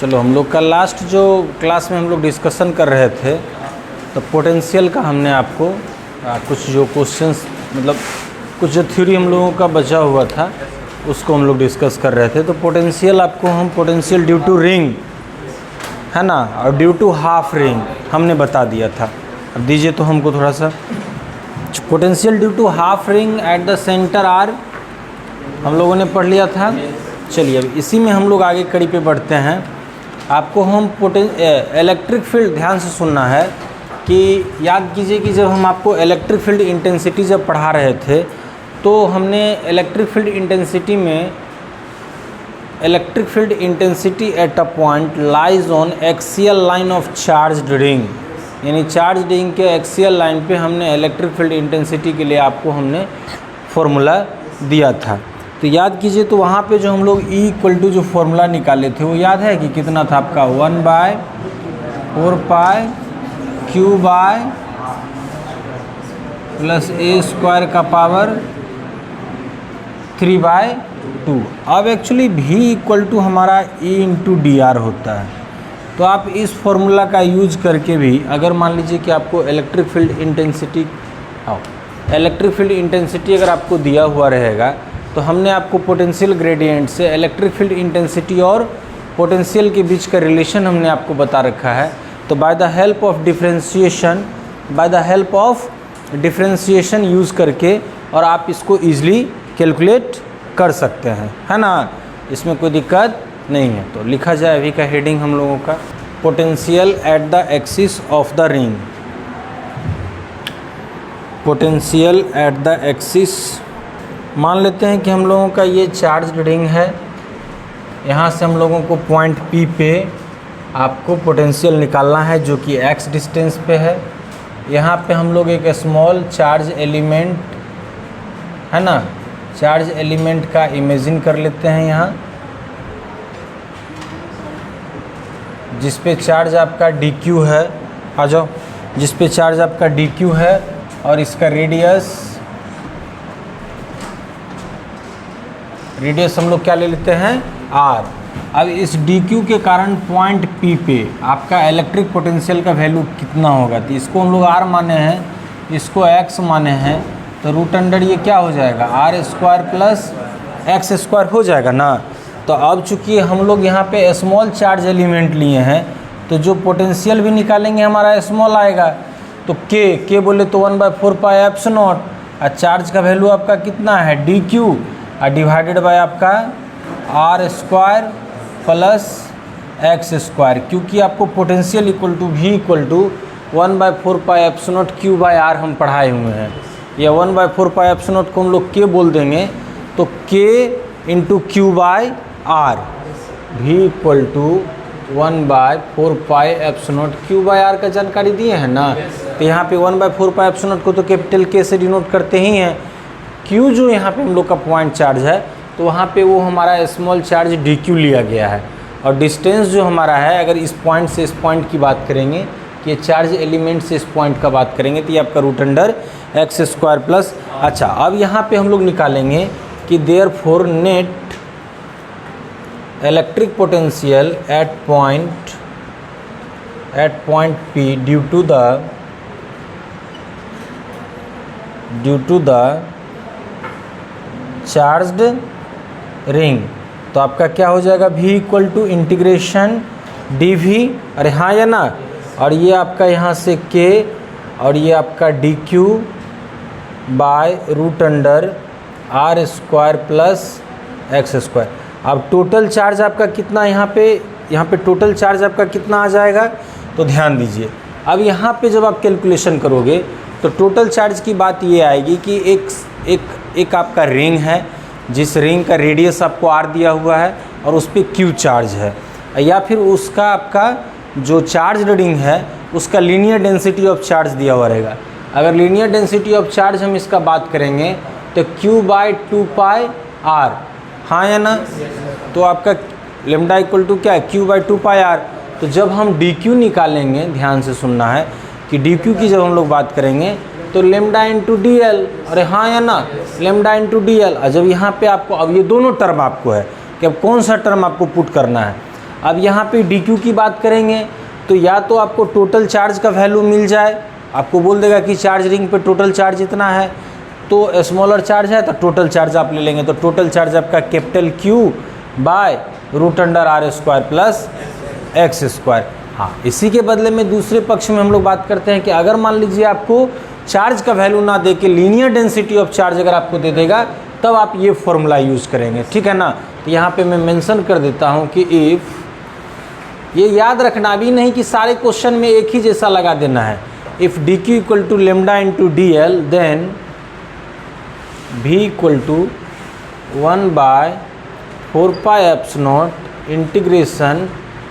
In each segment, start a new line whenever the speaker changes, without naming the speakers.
चलो हम लोग का लास्ट जो क्लास में हम लोग डिस्कशन कर रहे थे तो पोटेंशियल का हमने आपको कुछ जो क्वेश्चंस मतलब कुछ जो थ्योरी हम लोगों का बचा हुआ था उसको हम लोग डिस्कस कर रहे थे। तो पोटेंशियल आपको हम पोटेंशियल ड्यू टू रिंग है ना और ड्यू टू हाफ रिंग हमने बता दिया था। अब दीजिए तो हमको थोड़ा सा potential due to half ring at the centre R हम लोगों ने पढ़ लिया था। चलिए अब इसी में हम लोग आगे कड़ी पे बढ़ते हैं। आपको हम इलेक्ट्रिक फील्ड ध्यान से सुनना है कि याद कीजिए कि जब हम आपको इलेक्ट्रिक फील्ड इंटेंसिटी जब पढ़ा रहे थे तो हमने इलेक्ट्रिक फील्ड इंटेंसिटी में electric field intensity at a point lies on axial line of charged ring, यानी चार्ज रिंग के एक्सियल लाइन पे हमने इलेक्ट्रिक फील्ड इंटेंसिटी के लिए आपको हमने फॉर्मूला दिया था। तो याद कीजिए तो वहाँ पे जो हम लोग E इक्वल टू जो फॉर्मूला निकाले थे वो याद है कि कितना था आपका 1/4 pi Q by plus A square का पावर 3/2। अब एक्चुअली V इक्वल टू हमारा E इंटू DR होता है। तो आप इस फॉर्मूला का यूज करके भी अगर मान लीजिए कि आपको इलेक्ट्रिक फील्ड इंटेंसिटी अगर आपको दिया हुआ रहेगा तो हमने आपको पोटेंशियल ग्रेडियंट से इलेक्ट्रिक फील्ड इंटेंसिटी और पोटेंशियल के बीच का रिलेशन हमने आपको बता रखा है। तो by the help of differentiation use करके और आप इसको ईजिली कैलकुलेट कर सकते हैं, है ना, इसमें कोई दिक्कत नहीं है। तो लिखा जाए अभी का हेडिंग हम लोगों का potential at the axis of the ring. Potential at the axis, मान लेते हैं कि हम लोगों का ये चार्ज रिंग है, यहाँ से हम लोगों को पॉइंट P पे आपको पोटेंशियल निकालना है जो कि x डिस्टेंस पे है। यहाँ पे हम लोग एक स्मॉल चार्ज एलिमेंट है ना, चार्ज एलिमेंट का इमेजिन कर लेते हैं यहाँ, जिस पे चार्ज आपका dq है, आ जाओ, जिस पे चार्ज आपका dq है और इसका रेडियस हम लोग क्या ले लेते हैं r। अब इस dq के कारण पॉइंट P पे आपका इलेक्ट्रिक पोटेंशियल का वैल्यू कितना होगा, तो इसको हम लोग r माने हैं, इसको x माने हैं, तो रूट अंडर ये क्या हो जाएगा r square plus x square हो जाएगा ना। तो अब चूँकि हम लोग यहाँ पे स्मॉल चार्ज एलिमेंट लिए हैं तो जो पोटेंशियल भी निकालेंगे हमारा स्मॉल आएगा। तो k बोले तो 1/4 पाई एप्सिलॉन नॉट, और चार्ज का वैल्यू आपका कितना है dq और डिवाइडेड बाय आपका r square plus x square, क्योंकि आपको potential equal to V equal to 1/4 pi epsilon naught Q by R हम पढ़ाए हुए हैं। या 1/4 पाई एप्सिलॉन नॉट को हम लोग K बोल देंगे तो K into Q by R, V equal to 1/4 pi epsilon naught Q by R का जानकारी दिए हैं ना। तो यहाँ पे 1/4 पाई एप्सिलॉन नॉट को तो कैपिटल K से डिनोट करते ही हैं। Q जो यहाँ पे हम लोग का पॉइंट चार्ज है तो वहाँ पे वो हमारा स्मॉल चार्ज dq लिया गया है, और डिस्टेंस जो हमारा है अगर इस पॉइंट से इस पॉइंट की बात करेंगे कि ये चार्ज एलिमेंट से इस पॉइंट का बात करेंगे तो ये आपका root under x square plus. अच्छा, अब यहाँ पे हम लोग निकालेंगे कि therefore net electric potential at point P due to the charged ring. तो आपका क्या हो जाएगा V equal to integration dV, अरे हाँ या ना, और ये आपका यहाँ से K और ये आपका dq by root under R square plus x square. अब टोटल चार्ज आपका कितना यहाँ पे टोटल चार्ज आपका कितना आ जाएगा, तो ध्यान दीजिए। अब यहाँ पे जब आप कैलकुलेशन करोगे तो टोटल चार्ज की बात ये आएगी कि एक आपका रिंग है जिस रिंग का रेडियस आपको r दिया हुआ है और उस पर q चार्ज है, या फिर उसका आपका जो चार्ज रिंग है उसका लीनियर डेंसिटी ऑफ चार्ज दिया हुआ रहेगा। अगर लीनियर डेंसिटी ऑफ चार्ज हम इसका बात करेंगे तो q/2 पाई r, हाँ या ना। तो आपका लेमडा इक्वल टू क्या है q/2 पाई r। तो जब हम dq निकालेंगे, ध्यान से सुनना है कि dq की जब हम लोग बात करेंगे तो लेमडा इंटू डी एल, अरे हाँ या ना, लेमडा इंटू डी एल। और जब यहाँ पे आपको अब ये दोनों टर्म आपको है कि अब कौन सा टर्म आपको पुट करना है। अब यहाँ पे dq की बात करेंगे तो या तो आपको टोटल चार्ज का वैल्यू मिल जाए, आपको बोल देगा कि चार्ज रिंग पे टोटल चार्ज इतना है, तो स्मॉलर चार्ज है तो टोटल चार्ज आप ले लेंगे, तो टोटल चार्ज आपका capital Q by root under are square plus x square. हाँ, इसी के बदले में दूसरे पक्ष में हम लोग बात करते हैं कि अगर मान लीजिए आपको चार्ज का वैल्यू ना दे के लीनियर डेंसिटी ऑफ चार्ज अगर आपको दे देगा तब आप ये फॉर्मूला यूज़ करेंगे, ठीक है ना। तो यहाँ पे मैं मेंशन कर देता हूँ कि इफ़, ये याद रखना भी नहीं कि सारे क्वेश्चन में एक ही जैसा लगा देना है, if d q equal to lambda into d l then v equal to 1/4π integration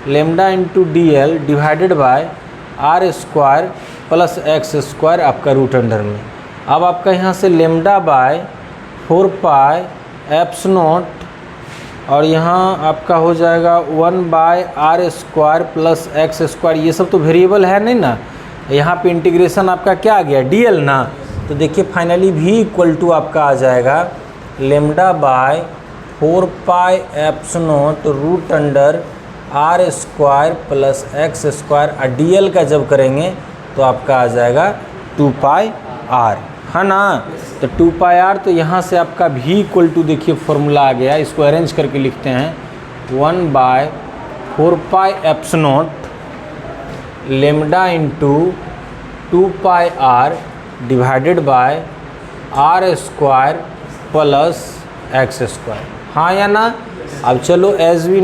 lambda into d l divided by are square plus x square आपका रूट अंडर में। अब आपका यहाँ से लेमडा बाय 4π और यहाँ आपका हो जाएगा 1/r square plus x square, ये सब तो वेरिएबल है नहीं ना, यहाँ पे इंटीग्रेशन आपका क्या आ गया dl ना, तो देखिए फाइनली v इक्वल टू आपका आ जाएगा lambda by 4π root under are square plus x square, और dl का जब करेंगे तो आपका आ जाएगा 2πr, है ना। तो 2πr, तो यहाँ से आपका v इक्वल टू देखिए फॉर्मूला आ गया, इसको अरेंज करके लिखते हैं 1/4π lambda into 2πr divided by are square plus x square, हाँ या ना। अब चलो as we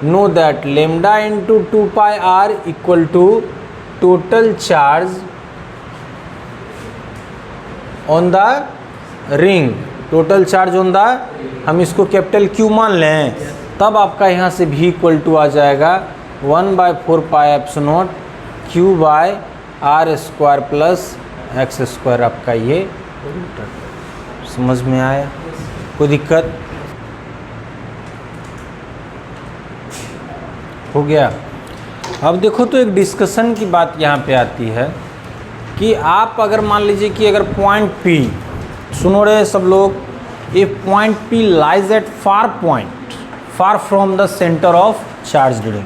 know that lambda into 2πr equal to total charge on the ring, total charge on the, हम इसको कैपिटल Q मान लें, तब आपका यहाँ से v इक्वल टू आ जाएगा 1/4π Q by are square plus x square, आपका ये समझ में आया, कोई दिक्कत हो गया। अब देखो तो एक डिस्कशन की बात यहाँ पे आती है कि आप अगर मान लीजिए कि अगर पॉइंट P, सुनो रहे सब लोग, if point P lies at far from the centre of charge ring,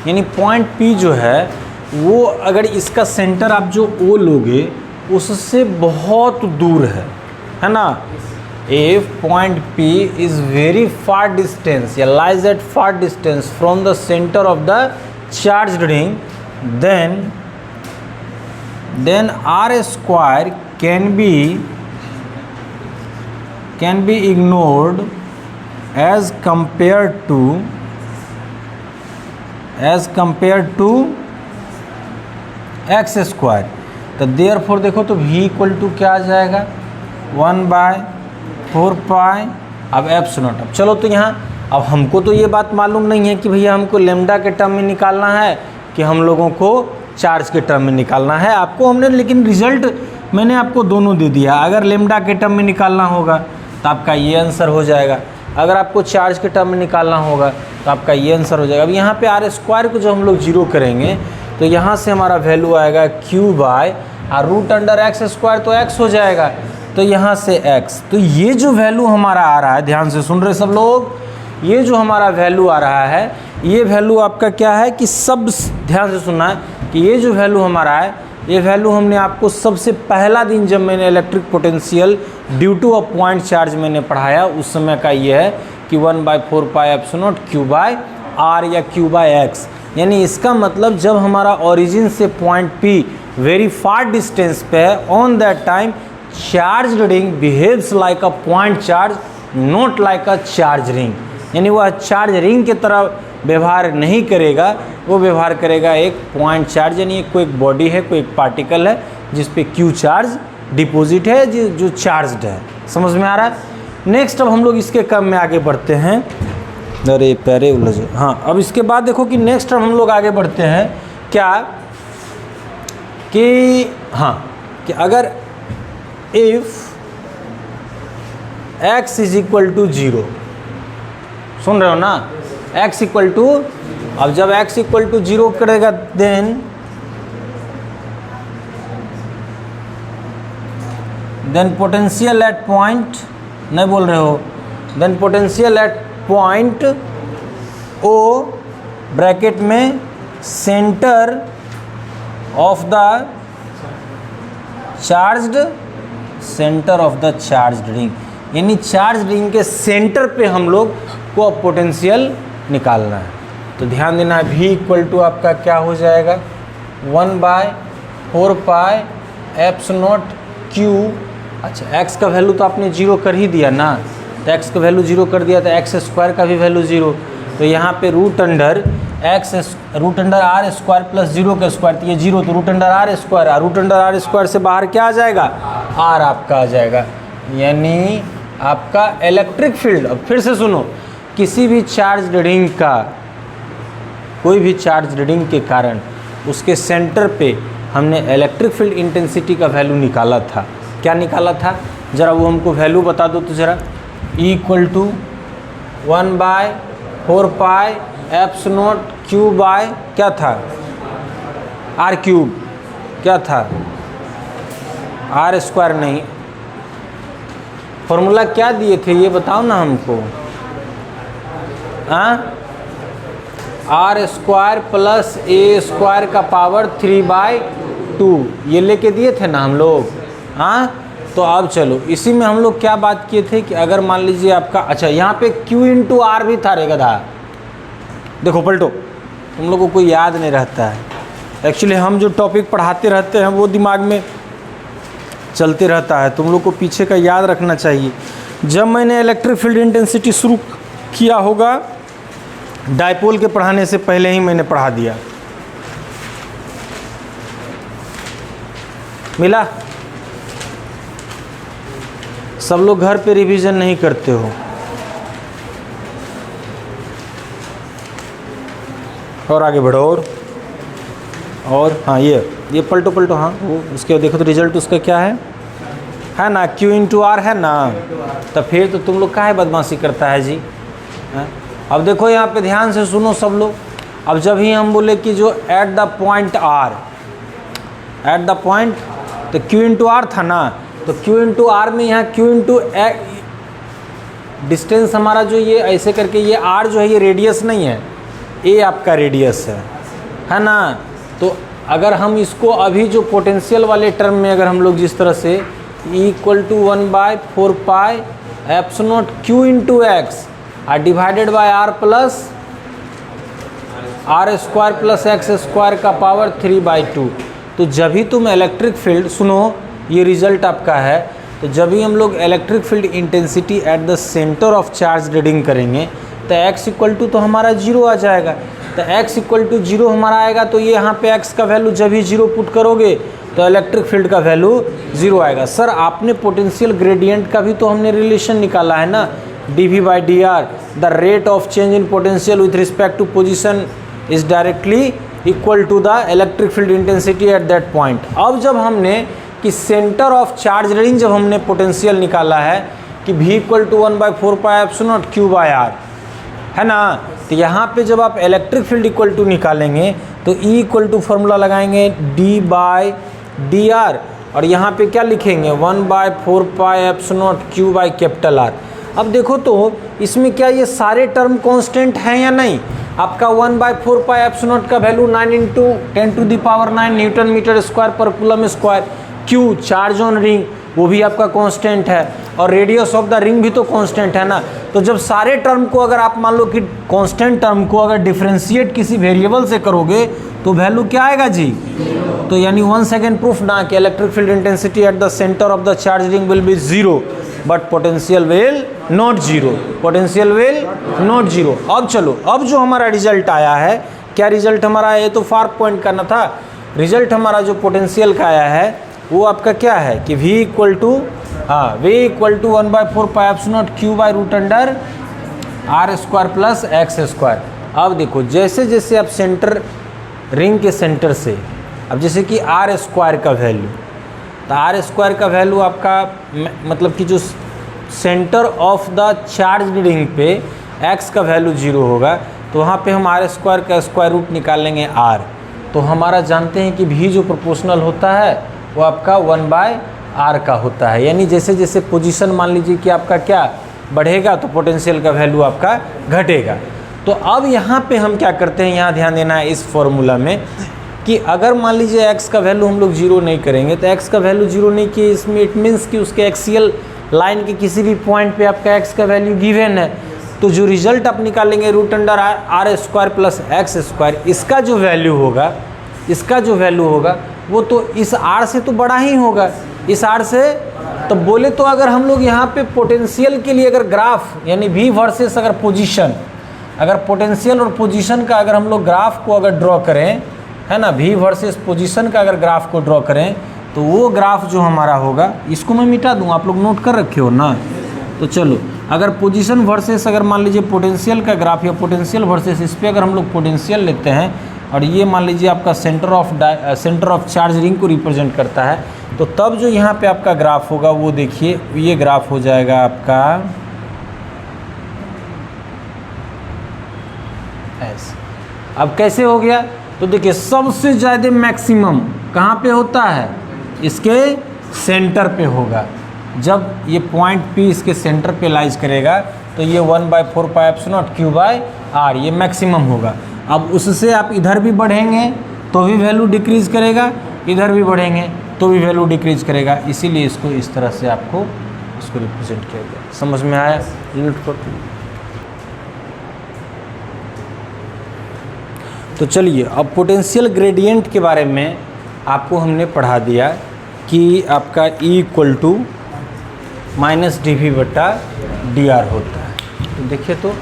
यानी पॉइंट P जो है वो अगर इसका सेंटर आप जो O लोगे उससे बहुत दूर है ना। If point P is very far distance या lies at far distance from the center of the charged ring, then R square can be ignored as compared to x square. तो देयरफॉर देखो तो v इक्वल टू क्या आ जाएगा 1/4π अब epsilon. अब चलो तो यहाँ अब हमको तो ये बात मालूम नहीं है कि भैया हमको लेमडा के टर्म में निकालना है कि हम लोगों को चार्ज के टर्म में निकालना है, आपको हमने लेकिन रिजल्ट मैंने आपको दोनों दे दिया। अगर लेमडा के टर्म में निकालना होगा तो आपका ये आंसर हो जाएगा, अगर आपको चार्ज के टर्म में निकालना होगा तो आपका ये आंसर हो जाएगा। अब यहाँ पे आर स्क्वायर को जो हम लोग जीरो करेंगे तो यहाँ से हमारा वैल्यू आएगा क्यू बाय और रूट अंडर एक्स स्क्वायर, तो एक्स हो जाएगा, तो यहाँ से एक्स। तो ये जो वैल्यू हमारा आ रहा है, ध्यान से सुन रहे सब लोग, ये जो हमारा वैल्यू आ रहा है ये वैल्यू आपका क्या है कि सब ध्यान से सुनना है कि ये जो वैल्यू हमारा है ये वैल्यू हमने आपको सबसे पहला दिन जब मैंने electric potential due to a point charge मैंने पढ़ाया उस समय का ये है कि 1/4π एप्सिलॉन क्यू बाय आर या क्यू बाय एक्स। यानी इसका मतलब जब हमारा ओरिजिन से point P very far distance पे है, on that time charge ring behaves like a point charge, not like a charge ring. यानी वह चार्ज रिंग की तरह व्यवहार नहीं करेगा, वो व्यवहार करेगा एक पॉइंट चार्ज, यानी कोई एक बॉडी है, कोई एक पार्टिकल है जिस पे क्यू चार्ज डिपॉजिट है, जो चार्ज्ड है। समझ में आ रहा है? नेक्स्ट अब हम लोग इसके क्रम में आगे बढ़ते हैं। अरे पैरे उलझे। हाँ, अब इसके बाद देखो कि नेक्स्ट अब हम लोग आगे बढ़ते हैं क्या कि हाँ कि अगर if x is equal to 0, सुन रहे हो ना, x इक्वल टू, अब जब x इक्वल टू 0 करेगा देन पोटेंशियल एट पॉइंट, नहीं बोल रहे हो, then potential at point O bracket में centre of the charged ring, यानी चार्ज रिंग के सेंटर पे हम लोग को अब पोटेंशियल निकालना है। तो ध्यान देना है V इक्वल टू आपका क्या हो जाएगा 1/4 पाई एप्सिलॉन Q। अच्छा x का वैल्यू तो आपने 0 कर ही दिया ना, तो x का वैल्यू 0 कर दिया तो x स्क्वायर का भी वैल्यू 0, तो यहाँ पे root under r square plus 0 का स्क्वायर, तो ये 0 तो root under r square, root under r square से बाहर क्या आ जाएगा r आपका आ जाएगा, यानी आपका इलेक्ट्रिक फील्ड। अब फिर से सुनो, किसी भी चार्ज रिंग का कोई भी चार्ज रिंग के कारण उसके सेंटर पे हमने इलेक्ट्रिक फील्ड इंटेंसिटी का वैल्यू निकाला था। क्या निकाला था ज़रा वो हमको वैल्यू बता दो तो ज़रा। E equal to 1/4 pi epsilon Q by क्या था R क्यूब, क्या था R स्क्वायर, नहीं फॉर्मूला क्या दिए थे ये बताओ ना हमको। R square plus A square का पावर 3/2 ये लेके दिए थे ना हम लोग। तो अब चलो इसी में हम लोग क्या बात किए थे कि अगर मान लीजिए आपका, अच्छा यहाँ पे Q इंटू R भी था रे गधा। देखो पलटो, तुम लोग को कोई याद नहीं रहता है, एक्चुअली हम जो टॉपिक पढ़ाते रहते हैं वो दिमाग में चलते रहता है, तुम लोग को पीछे का याद रखना चाहिए। जब मैंने इलेक्ट्रिक फील्ड इंटेंसिटी शुरू किया होगा डायपोल के पढ़ाने से पहले ही मैंने पढ़ा दिया, मिला? सब लोग घर पे रिवीजन नहीं करते हो। और आगे बढ़ो और हाँ ये पलटो हाँ वो उसके देखो तो रिजल्ट उसका क्या है ना Q इंटू R है ना। तो फिर तो तुम लोग काहे बदमाशी करता है जी। अब देखो यहाँ पे ध्यान से सुनो सब लोग। अब जब ही हम बोले कि जो at the point R, at the point, तो Q इंटू R था ना, तो Q इंटू R में यहाँ Q इंटू डिस्टेंस हमारा जो ये ऐसे करके ये R जो है ये रेडियस नहीं है, A आपका रेडियस है ना। तो अगर हम इसको अभी जो पोटेंशियल वाले टर्म में अगर हम लोग जिस तरह से E equal to 1/4 pi epsilon Q into X R divided by R plus R square plus x square का पावर 3/2, तो जब भी तुम इलेक्ट्रिक फील्ड, सुनो ये रिजल्ट आपका है, तो जब भी हम लोग electric field intensity eight the centre of charge reading करेंगे तो x इक्वल टू तो हमारा 0 आ जाएगा। तो x इक्वल टू 0 हमारा आएगा, तो ये यहाँ पे x का वैल्यू जब भी 0 पुट करोगे तो इलेक्ट्रिक फील्ड का वैल्यू 0 आएगा। सर आपने पोटेंशियल ग्रेडियंट का भी तो हमने रिलेशन निकाला है ना, dV/dr, the rate of change in potential with respect to position is directly equal to the electric field intensity at that point. अब जब हमने कि सेंटर ऑफ चार्ज रीडिंग जब हमने पोटेंशियल निकाला है कि V equal to 1/4 pi epsilon Q by R है ना, तो यहाँ पे जब आप इलेक्ट्रिक फील्ड इक्वल टू निकालेंगे तो E इक्वल टू फॉर्मूला लगाएंगे d/dr और यहाँ पे क्या लिखेंगे 1/4 pi epsilon Q by capital R। अब देखो तो इसमें क्या ये सारे टर्म कांस्टेंट हैं या नहीं। आपका 1/4 पाई एप्सिलॉन का वैल्यू 9 × 10⁹ न्यूटन मीटर स्क्वायर पर coulomb square, Q charge on ring वो भी आपका कांस्टेंट है और रेडियस ऑफ द रिंग भी तो कांस्टेंट है ना। तो जब सारे टर्म को अगर आप मान लो कि कांस्टेंट टर्म को अगर डिफरेंशिएट किसी वेरिएबल से करोगे तो वैल्यू क्या आएगा जी। तो यानी वन सेकेंड प्रूफ ना कि electric field intensity eight the centre of the charge ring will be 0 but potential will not 0, potential will not 0। अब चलो, अब जो हमारा रिजल्ट आया है, क्या रिजल्ट हमारा है, ये तो फार पॉइंट करना था। रिजल्ट हमारा जो पोटेंशियल का आया है वो आपका क्या है कि V equal to 1/4 pi epsilon Q by root under R square plus x square. अब देखो जैसे जैसे आप सेंटर रिंग के सेंटर से, अब जैसे कि R स्क्वायर का वैल्यू, तो R स्क्वायर का वैल्यू आपका मतलब कि जो centre of the charge ring पे x का वैल्यू 0 होगा तो वहाँ पे हम R स्क्वायर का स्क्वायर रूट निकाल लेंगे R। तो हमारा जानते हैं कि V जो प्रोपोर्शनल होता है वो आपका 1/r का होता है। यानी जैसे जैसे पोजीशन मान लीजिए कि आपका क्या बढ़ेगा तो पोटेंशियल का वैल्यू आपका घटेगा। तो अब यहाँ पे हम क्या करते हैं, यहाँ ध्यान देना है इस फॉर्मूला में कि अगर मान लीजिए x का वैल्यू हम लोग 0 नहीं करेंगे, तो x का वैल्यू 0 नहीं किए, इसमें इट मीन्स कि उसके एक्सियल लाइन के किसी भी पॉइंट पे आपका x का वैल्यू गिवन है, तो जो रिजल्ट आप निकालेंगे √r² प्लस x², इसका जो वैल्यू होगा, इसका जो वैल्यू होगा वो तो इस r से तो बड़ा ही होगा, इस r से। तो बोले तो अगर हम लोग यहाँ पे पोटेंशियल के लिए अगर ग्राफ यानी v वर्सेस अगर पोजीशन, अगर पोटेंशियल और पोजीशन का अगर हम लोग ग्राफ को अगर ड्रॉ करें, है ना, v वर्सेस पोजीशन का अगर ग्राफ को ड्रॉ करें, तो वो ग्राफ जो हमारा होगा, इसको मैं मिटा दूँ, आप लोग नोट कर रखे हो ना। तो चलो, अगर पोजीशन वर्सेस अगर मान लीजिए पोटेंशियल का ग्राफ या पोटेंशियल वर्सेस, इस पर अगर हम लोग पोटेंशियल लेते हैं और ये मान लीजिए आपका सेंटर ऑफ चार्ज रिंग को रिप्रेजेंट करता है, तो तब जो यहाँ पे आपका ग्राफ होगा वो देखिए, ये ग्राफ हो जाएगा आपका ऐसे। अब कैसे हो गया, तो देखिए सबसे ज़्यादा मैक्सिमम कहाँ पे होता है, इसके सेंटर पे होगा। जब ये पॉइंट P इसके सेंटर पे लाइज करेगा तो ये 1/4πε0 Q/r ये मैक्सिमम होगा। अब उससे आप इधर भी बढ़ेंगे तो भी वैल्यू डिक्रीज़ करेगा, इधर भी बढ़ेंगे तो भी वैल्यू डिक्रीज़ करेगा, इसीलिए इसको इस तरह से आपको इसको रिप्रेजेंट किया गया। समझ में आया? यूनिट पर तो चलिए, अब पोटेंशियल ग्रेडियंट के बारे में आपको हमने पढ़ा दिया कि आपका E = -dV/dr होता है। तो देखिए, तो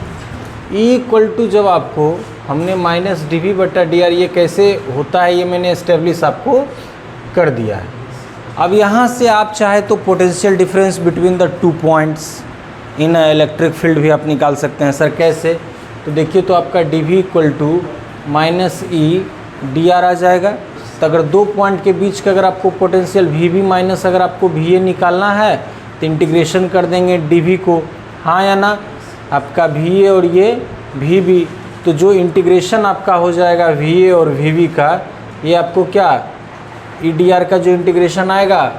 E जब आपको हमने -dV/dr ये कैसे होता है ये मैंने एस्टेब्लिश आपको कर दिया है। अब यहाँ से आप चाहे तो potential difference between the 2 points in electric field भी आप निकाल सकते हैं। सर कैसे? तो देखिए, तो आपका dV - dr आ जाएगा। तो अगर 2 पॉइंट के बीच का अगर आपको पोटेंशियल VB माइनस अगर आपको VA निकालना है तो इंटीग्रेशन कर देंगे dV को, हाँ या ना, आपका VA और ये VB, तो जो इंटीग्रेशन आपका हो जाएगा VA और VB का, ये आपको क्या EDR का जो इंटीग्रेशन आएगा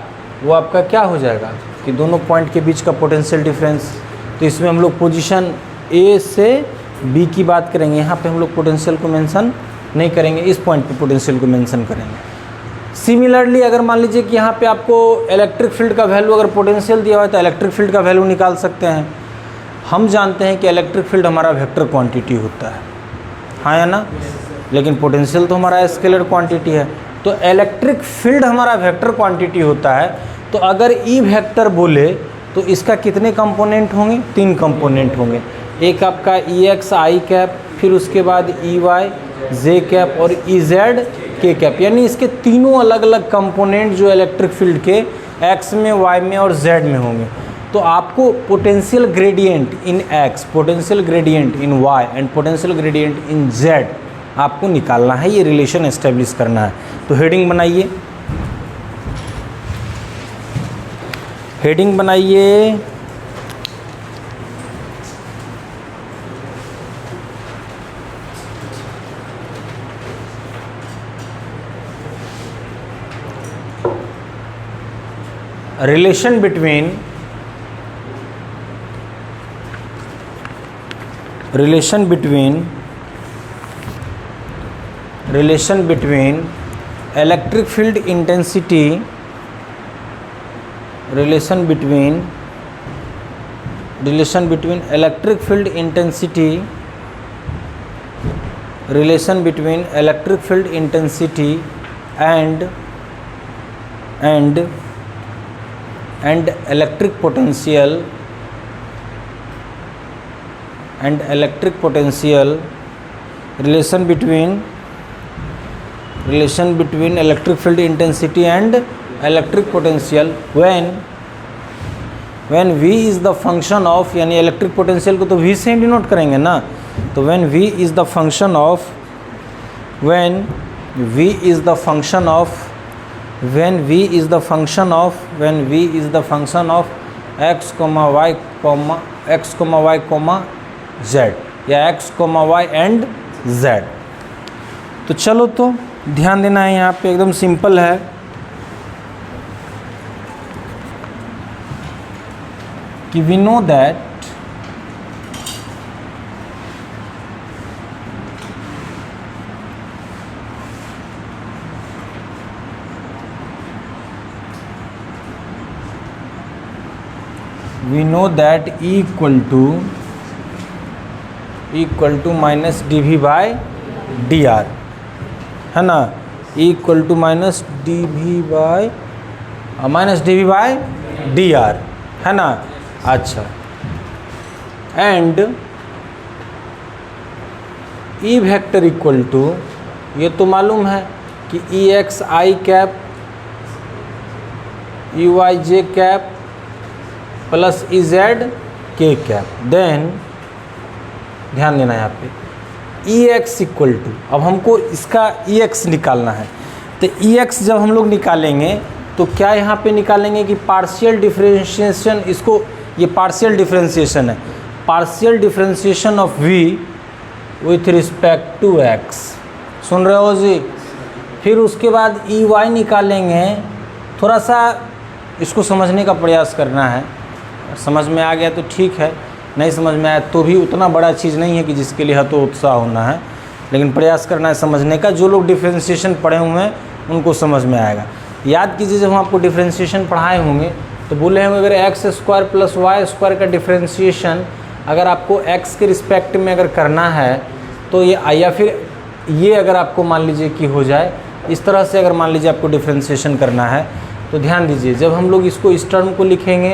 वो आपका क्या हो जाएगा कि दोनों पॉइंट के बीच का पोटेंशियल डिफरेंस। तो इसमें हम लोग पोजीशन A से B की बात करेंगे, यहाँ पे हम लोग पोटेंशियल को मेंशन नहीं करेंगे, इस पॉइंट पे पोटेंशियल को मेंशन करेंगे। सिमिलरली अगर मान लीजिए कि यहाँ पे आपको इलेक्ट्रिक फील्ड का वैल्यू अगर पोटेंशियल दिया हुआ है तो इलेक्ट्रिक फील्ड का वैल्यू निकाल सकते हैं। हम जानते हैं कि इलेक्ट्रिक फील्ड हमारा वेक्टर क्वांटिटी होता है, हाँ या ना, लेकिन पोटेंशियल तो हमारा स्केलर क्वांटिटी है। तो इलेक्ट्रिक फील्ड हमारा वेक्टर क्वांटिटी होता है, तो अगर ई वेक्टर बोले तो इसका कितने कंपोनेंट होंगे? 3 कंपोनेंट होंगे। एक आपका EX I कैप, फिर उसके बाद EY J कैप और EZ K कैप, यानी इसके तीनों अलग अलग कंपोनेंट जो इलेक्ट्रिक फील्ड के X में, Y में और Z में होंगे। तो आपको potential gradient in X, potential gradient in Y and potential gradient in Z आपको निकालना है, ये रिलेशन एस्टेब्लिश करना है। तो हेडिंग बनाइए, हेडिंग बनाइए, relation between electric field intensity, relation between electric field intensity, relation between electric field intensity and electric potential relation between electric field intensity and electric potential when V is the function of, यानी electric potential को तो V से ही denote करेंगे ना, तो when V is the function of x, y, z या x, y and z। तो चलो, तो ध्यान देना है, यहाँ पे एकदम सिंपल है कि we know that we know that E equal to minus D V by D R, है ना, E equal to minus D V by D R, है ना। अच्छा, and E vector equal to, ये तो मालूम है कि E X I cap E Y J cap plus E Z K cap. Then ध्यान देना यहाँ पे ई एक्स इक्वल टू, अब हमको इसका ई एक्स निकालना है। तो ई एक्स जब हम लोग निकालेंगे तो क्या यहाँ पे निकालेंगे कि पार्शियल डिफरेंशिएशन, इसको ये पार्शियल डिफरेंशिएशन है, partial differentiation of v with respect to x, सुन रहे हो जी। फिर उसके बाद ई वाई निकालेंगे। थोड़ा सा इसको समझने का प्रयास करना है, समझ में आ गया तो ठीक है, नहीं समझ में आया तो भी उतना बड़ा चीज़ नहीं है कि जिसके लिए हतोत्साह होना है, लेकिन प्रयास करना है समझने का। जो लोग डिफरेंशिएशन पढ़े हुए हैं उनको समझ में आएगा। याद कीजिए जब हम आपको डिफरेंशिएशन पढ़ाए होंगे तो बोले होंगे अगर X square plus Y square का डिफरेंशिएशन अगर आपको x के रिस्पेक्ट में अगर करना है तो ये, या फिर ये अगर आपको मान लीजिए कि हो जाए इस तरह से, अगर मान लीजिए आपको डिफरेंशिएशन करना है तो ध्यान दीजिए जब हम लोग इसको इस टर्म को लिखेंगे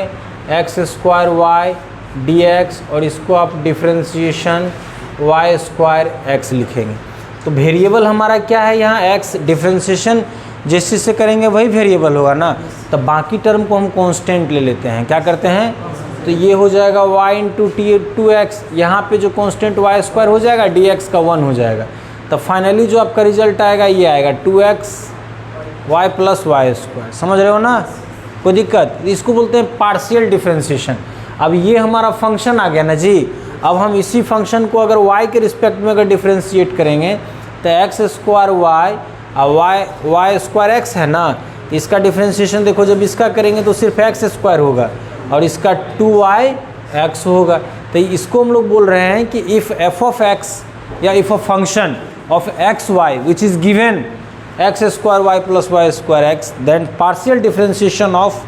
X square Y D X और इसको आप डिफरेंशिएशन वाई स्क्वायर एक्स लिखेंगे तो वेरिएबल हमारा क्या है यहाँ x, डिफरेंशिएशन जैसे से करेंगे वही वेरिएबल होगा ना, तब बाकी टर्म को हम कांस्टेंट ले लेते हैं। क्या करते हैं, तो ये हो जाएगा y इंटू टी 2x, यहाँ पे जो कांस्टेंट वाई स्क्वायर हो जाएगा dx का 1 हो जाएगा। तब फाइनली जो आपका रिजल्ट आएगा ये आएगा 2x y plus Y square. समझ रहे हो ना, कोई दिक्कत। इसको बोलते हैं पार्शियल डिफरेंशिएशन। अब ये हमारा फंक्शन आ गया ना जी। अब हम इसी फंक्शन को अगर y के रिस्पेक्ट में अगर डिफरेंशिएट करेंगे तो एक्स स्क्वायर वाई और वाई स्क्वायर एक्स है ना, इसका डिफरेंशिएशन देखो जब इसका करेंगे तो सिर्फ एक्स स्क्वायर होगा और इसका 2y x होगा। तो इसको हम लोग बोल रहे हैं कि इफ़ f ऑफ x या if a function of X Y which is given X square Y plus Y square X, then partial differentiation of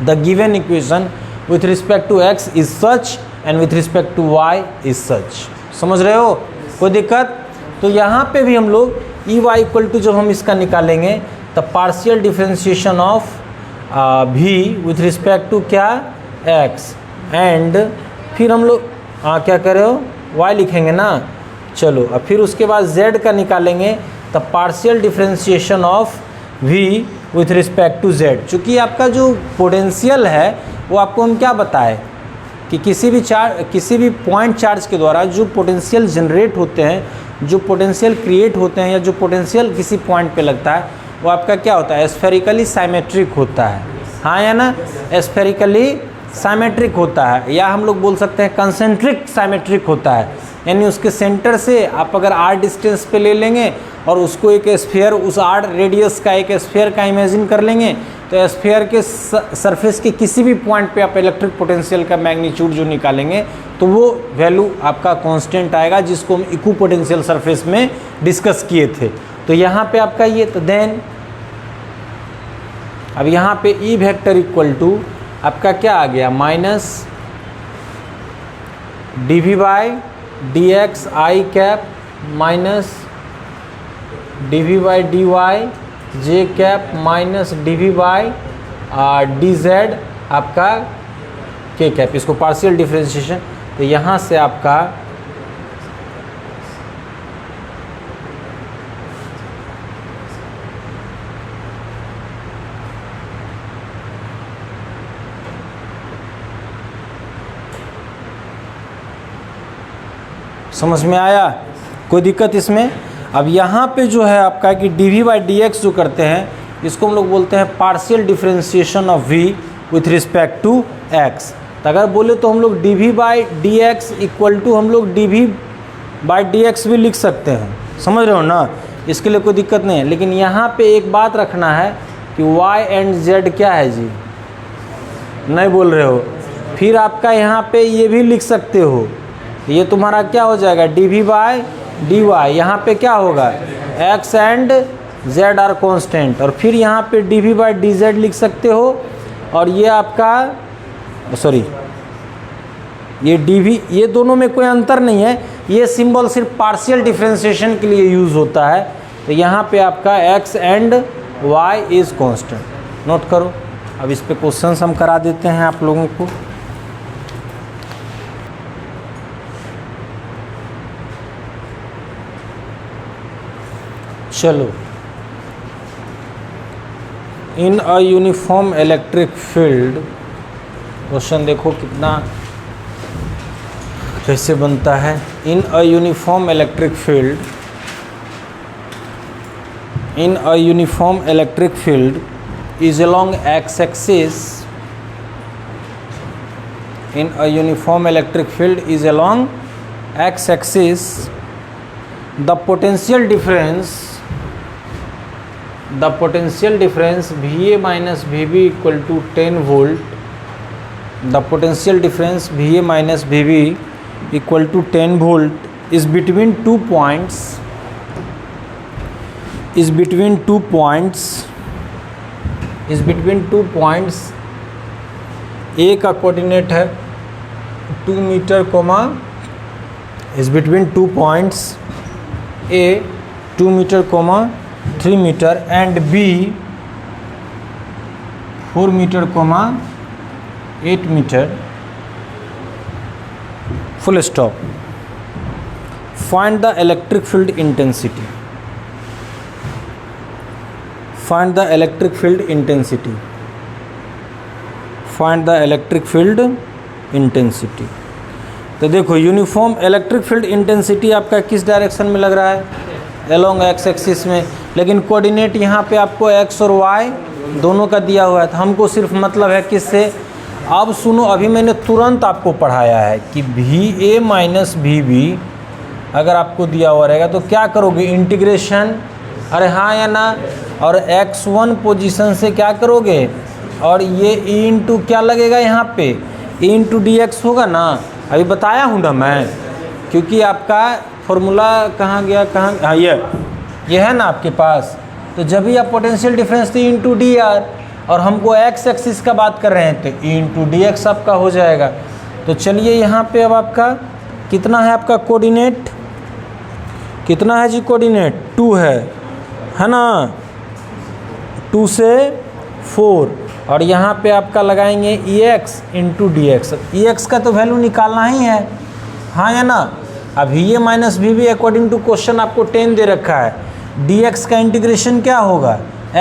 the given equation with respect to x is such and with respect to y is such. समझ रहे हो, कोई दिक्कत। तो यहाँ पे भी हम लोग ई वाई इक्वल टू जब हम इसका निकालेंगे तब partial differentiation of v with respect to क्या x, एंड फिर हम लोग क्या कर रहे हो y लिखेंगे ना, चलो। अब फिर उसके बाद z का निकालेंगे तब partial differentiation of v with respect to z। चूँकि आपका जो पोटेंशियल है वो आपको हम क्या बताए कि किसी भी पॉइंट चार्ज के द्वारा जो पोटेंशियल जनरेट होते हैं, जो पोटेंशियल क्रिएट होते हैं या जो पोटेंशियल किसी पॉइंट पे लगता है वो आपका क्या होता है, स्फेरिकली साइमेट्रिक होता है। हाँ या ना, स्फेरिकली साइमेट्रिक होता है, या हम लोग बोल सकते हैं कंसेंट्रिक साइमेट्रिक होता है। यानी उसके सेंटर से आप अगर r डिस्टेंस पे ले लेंगे और उसको एक स्फीयर, उस r रेडियस का एक स्फीयर का इमेजिन कर लेंगे तो स्फीयर के सरफेस के किसी भी पॉइंट पे आप इलेक्ट्रिक पोटेंशियल का मैग्नीट्यूड जो निकालेंगे तो वो वैल्यू आपका कांस्टेंट आएगा, जिसको हम इक्विपोटेंशियल सरफेस में डिस्कस किए थे। तो यहाँ पे आपका ये, तो देन अब यहाँ पे ई वेक्टर इक्वल टू आपका क्या आ गया, minus D V by D X I cap minus D V by D Y J cap minus D V by D Z आपका के कैप। इसको पार्शियल डिफरेंशिएशन, तो यहाँ से आपका समझ में आया, कोई दिक्कत इसमें। अब यहाँ पे जो है आपका कि D V by D X जो करते हैं इसको हम लोग बोलते हैं partial differentiation of v with respect to x। तो अगर बोले तो हम लोग D V by D X equal to हम लोग D V by D X भी लिख सकते हैं। समझ रहे हो ना, इसके लिए कोई दिक्कत नहीं है। लेकिन यहाँ पे एक बात रखना है कि y एंड z क्या है जी, नहीं बोल रहे हो। फिर आपका यहाँ पे ये भी लिख सकते हो, ये तुम्हारा क्या हो जाएगा D V by D Y. यहाँ पर क्या होगा, x and z are constant, और फिर यहाँ पे D V by D Z लिख सकते हो। और ये आपका सॉरी ये dv, ये दोनों में कोई अंतर नहीं है, ये सिंबल सिर्फ पार्शियल डिफरेंशिएशन के लिए यूज़ होता है। तो यहाँ पे आपका x and y is constant, note करो। अब इस पे क्वेश्चंस हम करा देते हैं आप लोगों को। चलो, in a uniform electric field, question देखो कितना कैसे बनता है। In a uniform electric field, in a uniform electric field is along x-axis, in a uniform electric field is along x-axis, the potential difference VA minus VB equal to 10 volt, the potential difference VA minus VB equal to 10 volt is between 2 points, is between 2 points, A का coordinate है 2 meter comma, is between 2 points A 2 meter comma 3 meter and B 4 meter comma 8 meter, full stop. Find the electric field intensity, find the electric field intensity, find the electric field intensity। तो देखो uniform electric field intensity आपका किस direction में लग रहा है, along x axis में, लेकिन कोऑर्डिनेट यहाँ पे आपको एक्स और वाई दोनों का दिया हुआ है। तो हमको सिर्फ मतलब है किससे, अब सुनो, अभी मैंने तुरंत आपको पढ़ाया है कि VA माइनस VB अगर आपको दिया हुआ रहेगा तो क्या करोगे, इंटीग्रेशन, अरे हाँ या ना, और x1 पोजीशन से क्या करोगे, और ये e इंटू क्या लगेगा यहाँ पे, e इंटू dx होगा ना। अभी बताया हूँ ना मैं, क्योंकि आपका फॉर्मूला कहाँ गया, कहाँ, हाँ ये है ना आपके पास। तो जब भी आप पोटेंशियल डिफरेंस तो e इंटू डी आर, और हमको x एक्सिस का बात कर रहे हैं तो e इंटू dx आपका हो जाएगा। तो चलिए यहाँ पे अब आपका कितना है, आपका कोऑर्डिनेट कितना है जी, कोऑर्डिनेट 2 है ना, 2 से 4, और यहाँ पे आपका लगाएंगे EX इंटू डी एक्स का तो वैल्यू निकालना ही है, हाँ या ना। अब VA minus VB according to question आपको 10 दे रखा है, dx का इंटीग्रेशन क्या होगा,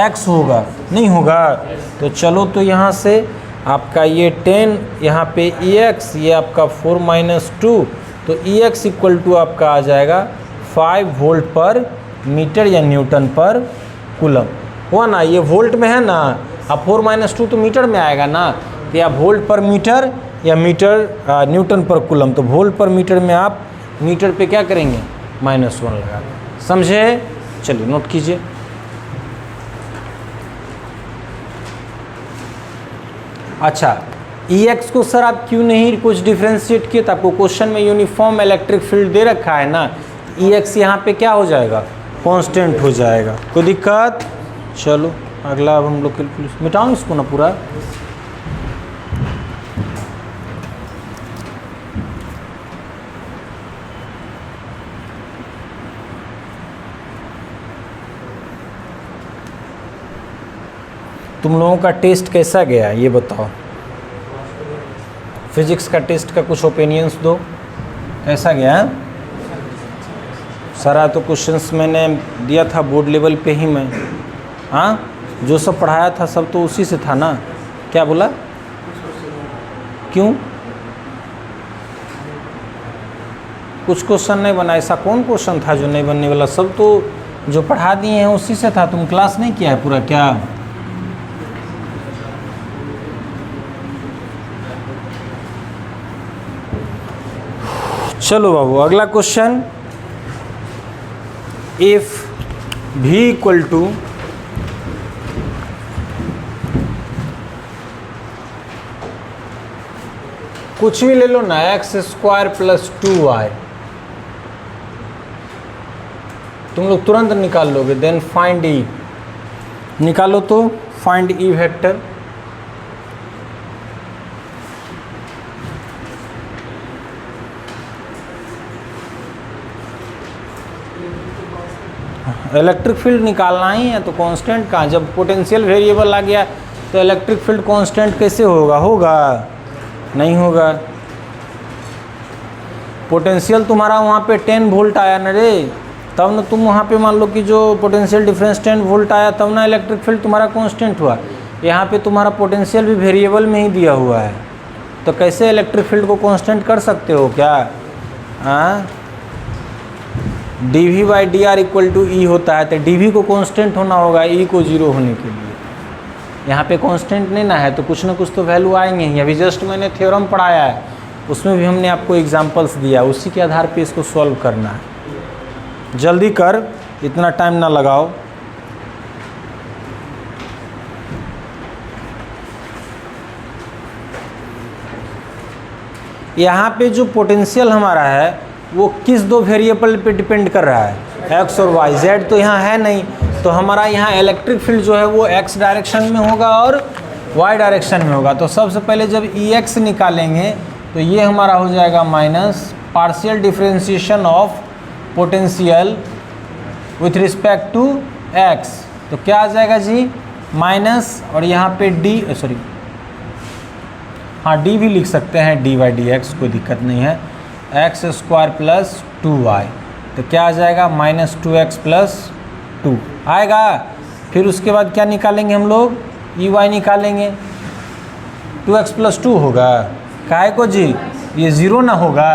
x होगा, नहीं होगा। तो चलो, तो यहाँ से आपका ये 10, यहाँ पे EX, ये आपका 4 माइनस 2, तो EX इक्वल टू आपका आ जाएगा 5 वोल्ट पर मीटर या न्यूटन पर कूलम, हुआ ना। ये वोल्ट में है ना, अब 4 माइनस 2 तो मीटर में आएगा ना, तो या वोल्ट पर मीटर या मीटर न्यूटन पर कूलम। तो वोल्ट पर मीटर में आप मीटर पे क्या करेंगे, -1 लगा, समझे। चलिए नोट कीजिए। अच्छा, EX को सर आप क्यों नहीं कुछ डिफ्रेंशिएट किए, तो आपको क्वेश्चन में यूनिफॉर्म इलेक्ट्रिक फील्ड दे रखा है ना, EX यहाँ पे क्या हो जाएगा, कांस्टेंट हो जाएगा, कोई दिक्कत। चलो अगला, अब हम लोग कैलकुलेट, मिटाऊँ इसको ना पूरा। तुम लोगों का टेस्ट कैसा गया ये बताओ, फिजिक्स का टेस्ट का कुछ ओपिनियंस दो, कैसा गया। सारा तो क्वेश्चंस मैंने दिया था बोर्ड लेवल पे ही मैं, हाँ, जो सब पढ़ाया था सब तो उसी से था ना। क्या बोला, क्यों कुछ क्वेश्चन नहीं बना, ऐसा कौन क्वेश्चन था जो नहीं बनने वाला, सब तो जो पढ़ा दिए हैं उसी से था। तुम क्लास नहीं किया है पूरा क्या। चलो बाबू, अगला question, if V equal to कुछ भी ले लो ना, x² प्लस 2y, तुम लोग तुरंत निकाल लोगे। देन फाइंड E, निकालो तो find E vector. Electric field निकालना ही है तो कांस्टेंट कहाँ, जब पोटेंशियल वेरिएबल आ गया तो इलेक्ट्रिक फील्ड कांस्टेंट कैसे होगा, होगा नहीं होगा। पोटेंशियल तुम्हारा वहाँ पे 10 वोल्ट आया ना रे, तब ना तुम वहाँ पे मान लो कि जो पोटेंशियल डिफरेंस 10 वोल्ट आया तब ना इलेक्ट्रिक फील्ड तुम्हारा कांस्टेंट हुआ। यहाँ पे तुम्हारा पोटेंशियल भी वेरिएबल में ही दिया हुआ है, तो कैसे इलेक्ट्रिक फील्ड को कांस्टेंट कर सकते हो क्या? dV by D r equal to E होता है, तो dV को कांस्टेंट होना होगा E को 0 होने के लिए। यहाँ पे कांस्टेंट नहीं ना है तो कुछ ना कुछ तो वैल्यू आएंगे ही। अभी जस्ट मैंने थ्योरम पढ़ाया है, उसमें भी हमने आपको एग्जांपल्स दिया, उसी के आधार पे इसको सॉल्व करना है। जल्दी कर, इतना टाइम ना लगाओ। यहाँ पे जो पोटेंशियल हमारा है वो किस दो वेरिएबल पे डिपेंड कर रहा है, x और y। z तो यहाँ है नहीं, तो हमारा यहाँ इलेक्ट्रिक फील्ड जो है वो x डायरेक्शन में होगा और y डायरेक्शन में होगा। तो सबसे पहले जब Ex निकालेंगे तो ये हमारा हो जाएगा minus partial differentiation of potential with respect to x, तो क्या आ जाएगा जी माइनस, और यहाँ पे d भी लिख सकते हैं, dy dx कोई दिक्कत नहीं है, x स्क्वायर प्लस 2y, तो क्या आ जाएगा माइनस 2x प्लस 2 आएगा। फिर उसके बाद क्या निकालेंगे हम लोग, Ey निकालेंगे, 2x प्लस 2 होगा, काहे को जी ये 0 ना होगा।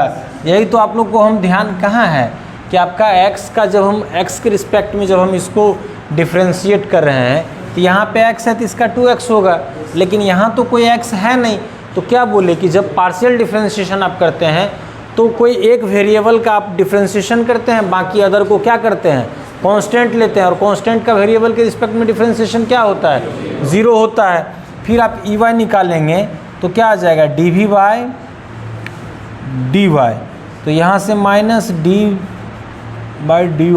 यही तो आप लोग को हम ध्यान कहाँ है कि आपका x का जब हम x के रिस्पेक्ट में जब हम इसको डिफ्रेंशिएट कर रहे हैं तो यहाँ पे x है तो इसका 2x होगा, लेकिन यहाँ तो कोई x है नहीं। तो क्या बोले कि जब पार्शियल डिफरेंशिएशन आप करते हैं तो कोई एक वेरिएबल का आप डिफरेंशिएशन करते हैं, बाकी अदर को क्या करते हैं कांस्टेंट लेते हैं, और कांस्टेंट का वेरिएबल के रिस्पेक्ट में डिफरेंशिएशन क्या होता है 0 होता है। फिर आप Ey निकालेंगे तो क्या आ जाएगा dV बाय dy, तो यहाँ से माइनस d बाई dy,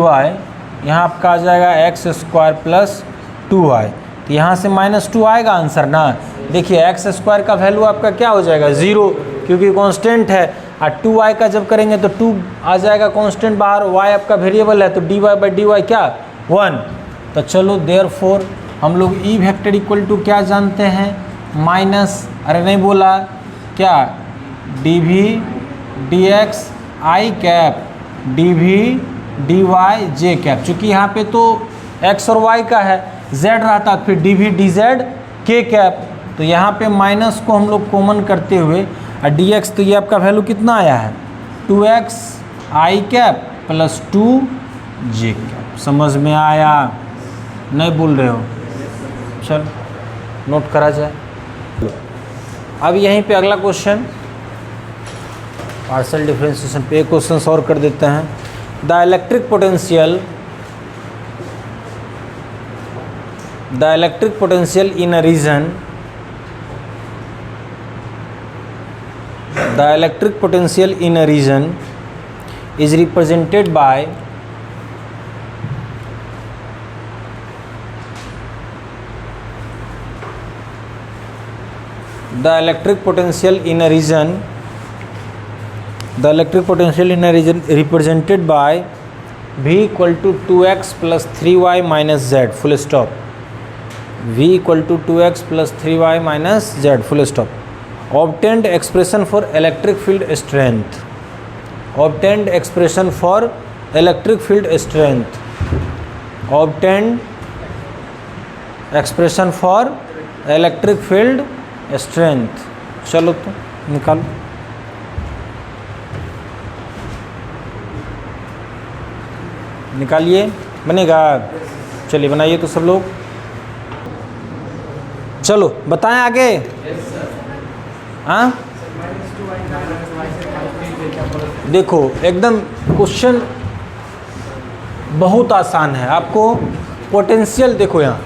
यहाँ आपका आ जाएगा x स्क्वायर प्लस 2y, तो यहाँ से माइनस 2 आएगा आंसर ना। देखिए x स्क्वायर का वैल्यू आपका क्या हो जाएगा 0 क्योंकि कांस्टेंट है, और 2y का जब करेंगे तो 2 आ जाएगा कांस्टेंट बाहर, y आपका वेरिएबल है तो dy बाई डी क्या 1। तो चलो देयरफॉर हम लोग E वेक्टर इक्वल टू क्या जानते हैं माइनस, अरे नहीं बोला क्या, dV dx i cap dV dy j cap. चूँकि यहाँ पे तो x और y का है, z रहता फिर dV dz k कैप, तो यहाँ पे माइनस को हम लोग कॉमन करते हुए और dx, तो ये आपका वैल्यू कितना आया है 2x i cap plus 2j cap. समझ में आया, नहीं बोल रहे हो, चल नोट करा जाए। अब यहीं पे अगला क्वेश्चन पार्शियल डिफरेंशिएशन पे एक क्वेश्चन और कर देते हैं। The electric potential in a region, the electric potential in a region is represented by the electric potential in a region represented by V equal to 2x plus 3y minus z full stop, V equal to 2x plus 3y minus z full stop। Obtained expression for electric field strength, obtained expression for electric field strength, obtained expression for electric field strength। चलो तो निकालो, निकालिए, बनेगा। चलिए बनाइए तो सब लोग, चलो बताएं आगे। हाँ देखो एकदम क्वेश्चन बहुत आसान है। आपको पोटेंशियल देखो, यहाँ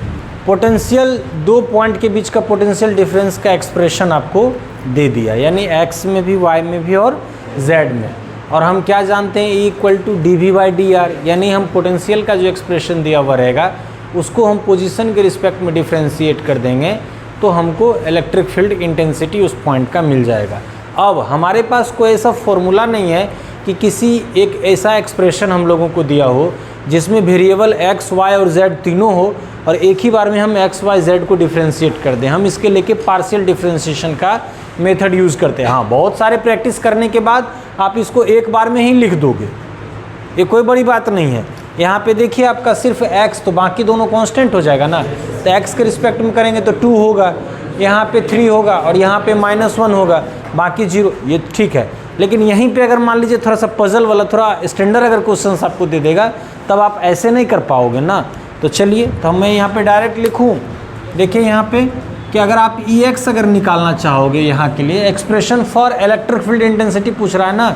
पोटेंशियल दो पॉइंट के बीच का पोटेंशियल डिफरेंस का एक्सप्रेशन आपको दे दिया, यानी x में भी y में भी और z में। और हम क्या जानते हैं E equal to dV by D R, यानी हम पोटेंशियल का जो एक्सप्रेशन दिया हुआ रहेगा उसको हम पोजीशन के रिस्पेक्ट में डिफ्रेंशिएट कर देंगे तो हमको इलेक्ट्रिक फील्ड इंटेंसिटी उस पॉइंट का मिल जाएगा। अब हमारे पास कोई ऐसा फॉर्मूला नहीं है कि किसी एक ऐसा एक्सप्रेशन हम लोगों को दिया हो जिसमें वेरिएबल x, y और z तीनों हो और एक ही बार में हम x, y, z को डिफ्रेंशिएट कर दें, हम इसके लेके पार्शियल डिफ्रेंशिएशन का मेथड यूज़ करते हैं। हाँ, बहुत सारे प्रैक्टिस करने के बाद आप इसको एक बार में ही लिख दोगे, ये कोई बड़ी बात नहीं है। यहाँ पे देखिए आपका सिर्फ x, तो बाकी दोनों कांस्टेंट हो जाएगा ना, तो x के रिस्पेक्ट में करेंगे तो 2 होगा, यहाँ पे 3 होगा और यहाँ पे -1 होगा, बाकी 0, ये ठीक है। लेकिन यहीं पे अगर मान लीजिए थोड़ा सा पजल वाला, थोड़ा स्टैंडर्ड अगर क्वेश्चंस आपको दे देगा तब आप ऐसे नहीं कर पाओगे ना। तो चलिए, तो मैं यहाँ पे डायरेक्ट लिखूँ, देखिए यहाँ पे कि अगर आप Ex अगर निकालना चाहोगे यहाँ के लिए, expression for electric field intensity पूछ रहा है ना,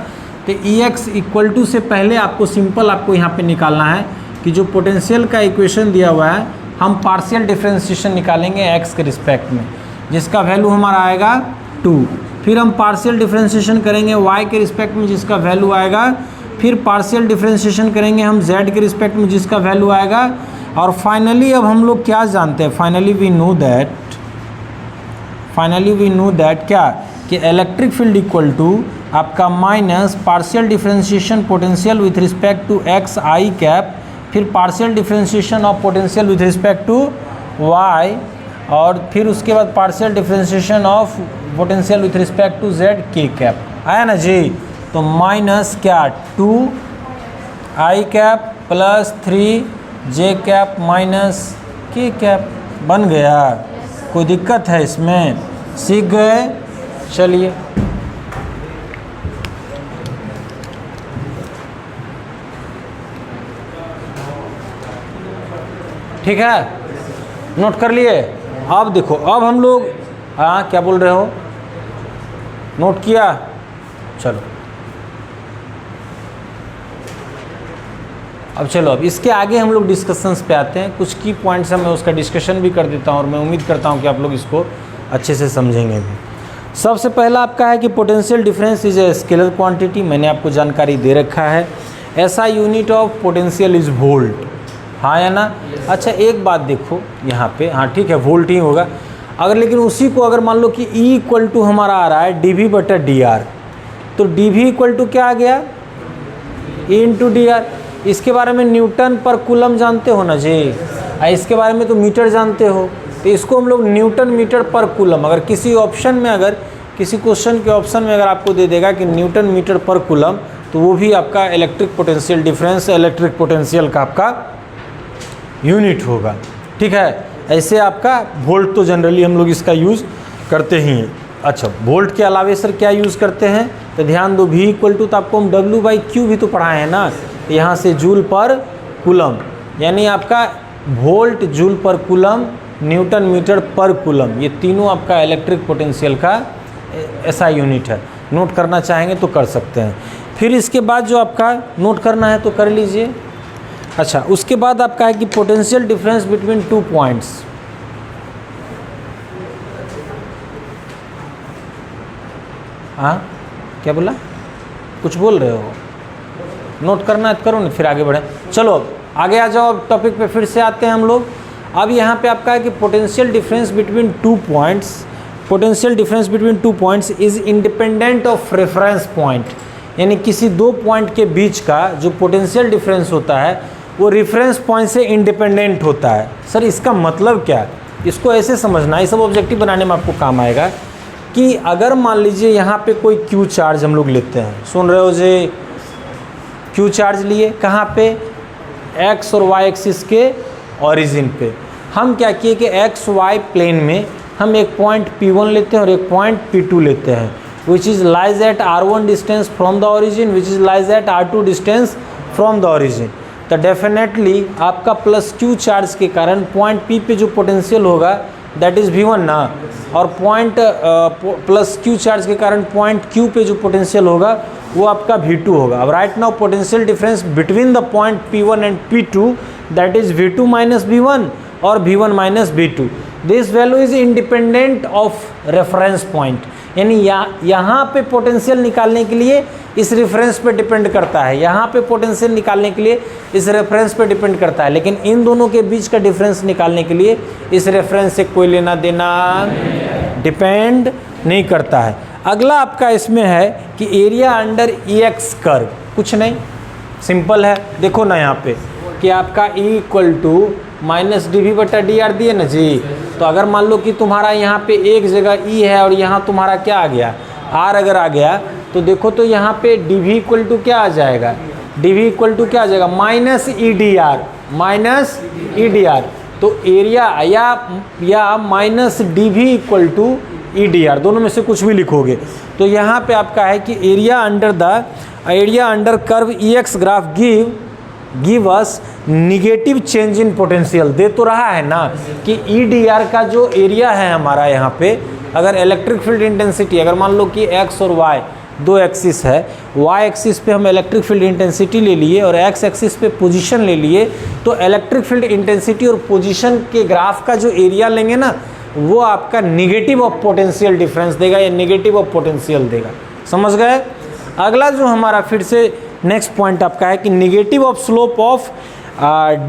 तो Ex इक्वल टू से पहले आपको सिंपल आपको यहाँ पे निकालना है कि जो पोटेंशियल का इक्वेशन दिया हुआ है हम पार्शियल डिफरेंशिएशन निकालेंगे x के रिस्पेक्ट में, जिसका वैल्यू हमारा आएगा 2। फिर हम पार्शियल डिफरेंशिएशन करेंगे y के रिस्पेक्ट में, जिसका वैल्यू आएगा, फिर पार्शियल डिफरेंशिएशन करेंगे हम z के रिस्पेक्ट में, जिसका वैल्यू आएगा। और फाइनली अब हम लोग क्या जानते हैं, फाइनली वी नो दैट क्या, कि इलेक्ट्रिक फील्ड इक्वल टू आपका minus partial differentiation potential with respect to x i cap, फिर partial differentiation of potential with respect to y, और फिर उसके बाद partial differentiation of potential with respect to z k cap. आया ना जी, तो माइनस क्या 2 i cap plus 3 j cap minus k cap बन गया। कोई दिक्कत है इसमें, सीख गए। चलिए, ठीक है, नोट कर लिए। अब देखो, अब हम लोग, हाँ क्या बोल रहे हो, नोट किया, चलो अब चलो, अब इसके आगे हम लोग डिस्कशंस पे आते हैं। कुछ की पॉइंट्स मैं उसका डिस्कशन भी कर देता हूँ और मैं उम्मीद करता हूँ कि आप लोग इसको अच्छे से समझेंगे भी। सबसे पहला आपका है कि potential difference is a scalar quantity, मैंने आपको जानकारी दे रखा है। ऐसा unit of potential is volt, हाँ या ना। अच्छा एक बात देखो यहाँ पे, हाँ ठीक है वोल्ट ही होगा। अगर लेकिन उसी को अगर मान लो कि E इक्वल टू हमारा आ रहा है dV/dr, तो dV इक्वल टू क्या आ गया, E इंटू dr। इसके बारे में न्यूटन पर कूलम जानते हो ना जी, इसके बारे में तो मीटर जानते हो, तो इसको हम लोग न्यूटन मीटर पर कूलम, अगर किसी ऑप्शन में, अगर किसी क्वेश्चन के ऑप्शन में अगर आपको दे देगा कि न्यूटन मीटर पर कूलम, तो वो भी आपका electric potential difference, electric potential का आपका यूनिट होगा, ठीक है। ऐसे आपका वोल्ट तो जनरली हम लोग इसका यूज़ करते ही हैं। अच्छा, वोल्ट के अलावा सर क्या यूज़ करते हैं, तो ध्यान दो, V इक्वल टू, तो आपको हम W/Q भी तो पढ़ाए हैं ना, तो यहाँ से जूल पर कूलम, यानी आपका volt joule per coulomb, newton meter per coulomb, ये तीनों आपका इलेक्ट्रिक पोटेंशियल का ऐसा यूनिट है। नोट करना चाहेंगे तो कर सकते हैं। फिर इसके बाद जो आपका नोट करना है तो कर लीजिए। अच्छा, उसके बाद आपका है कि पोटेंशियल डिफरेंस बिटवीन 2 पॉइंट्स, हाँ क्या बोला, कुछ बोल रहे हो, नोट करना है तो करो ना, फिर आगे बढ़ें। चलो आगे आ जाओ, अब टॉपिक पे फिर से आते हैं हम लोग। अब यहाँ पे आपका है कि potential difference between 2 points, potential difference between 2 points is independent of reference point, यानी किसी 2 पॉइंट के बीच का जो पोटेंशियल डिफरेंस होता है वो रेफरेंस पॉइंट से इंडिपेंडेंट होता है। सर इसका मतलब क्या, इसको ऐसे समझना, ये सब ऑब्जेक्टिव बनाने में आपको काम आएगा कि अगर मान लीजिए यहाँ पे कोई Q चार्ज हम लोग लेते हैं, सुन रहे हो जी, Q चार्ज लिए कहाँ पे, X और Y एक्सिस के ओरिजिन पे। हम क्या किए कि XY प्लेन में हम एक पॉइंट P1 लेते हैं और एक पॉइंट P2 लेते हैं, which is lies at R1 distance from the origin, which is lies at R2 distance from the origin. तो डेफिनेटली आपका प्लस Q चार्ज के कारण पॉइंट P पे जो पोटेंशियल होगा दैट इज़ V1 ना, और पॉइंट प्लस Q चार्ज के कारण पॉइंट Q पे जो पोटेंशियल होगा वो आपका V2 होगा। अब right now potential difference between the point P1 and P2 that is V2 minus V1 और V1 minus V2। This value is independent of reference point, यानी यहाँ पे पोटेंशियल निकालने के लिए इस रेफरेंस पे डिपेंड करता है, यहाँ पे पोटेंशियल निकालने के लिए इस रेफरेंस पे डिपेंड करता है, लेकिन इन दोनों के बीच का डिफरेंस निकालने के लिए इस रेफरेंस से कोई लेना देना डिपेंड नहीं करता है। अगला आपका इसमें है कि एरिया अंडर EX कर्व, कुछ नहीं, सिंपल है। देखो ना यहाँ पे कि आपका E equal to minus dv/dr दिए ना जी। तो अगर मान लो कि तुम्हारा यहाँ पे एक जगह E है और यहाँ तुम्हारा क्या आ गया, R अगर आ गया, तो देखो तो यहाँ पे dv इक्वल टू क्या आ जाएगा, dv इक्वल टू क्या आ जाएगा, माइनस EDR। तो एरिया या minus dv equal to EDR, दोनों में से कुछ भी लिखोगे। तो यहाँ पे आपका है कि area under curve EX graph give us negative change in potential. दे तो रहा है ना कि EDR का जो एरिया है हमारा यहाँ पे, अगर इलेक्ट्रिक फील्ड इंटेंसिटी, अगर मान लो कि x और y दो एक्सिस है, y एक्सिस पे हम इलेक्ट्रिक फील्ड इंटेंसिटी ले लिए और x एक्सिस पे पोजीशन ले लिए, तो इलेक्ट्रिक फील्ड इंटेंसिटी और पोजीशन के ग्राफ का जो एरिया लेंगे ना, वो आपका निगेटिव ऑफ पोटेंशियल डिफरेंस देगा या निगेटिव ऑफ पोटेंशियल देगा। समझ गए। अगला जो हमारा फिर से नेक्स्ट पॉइंट आपका है कि negative of slope of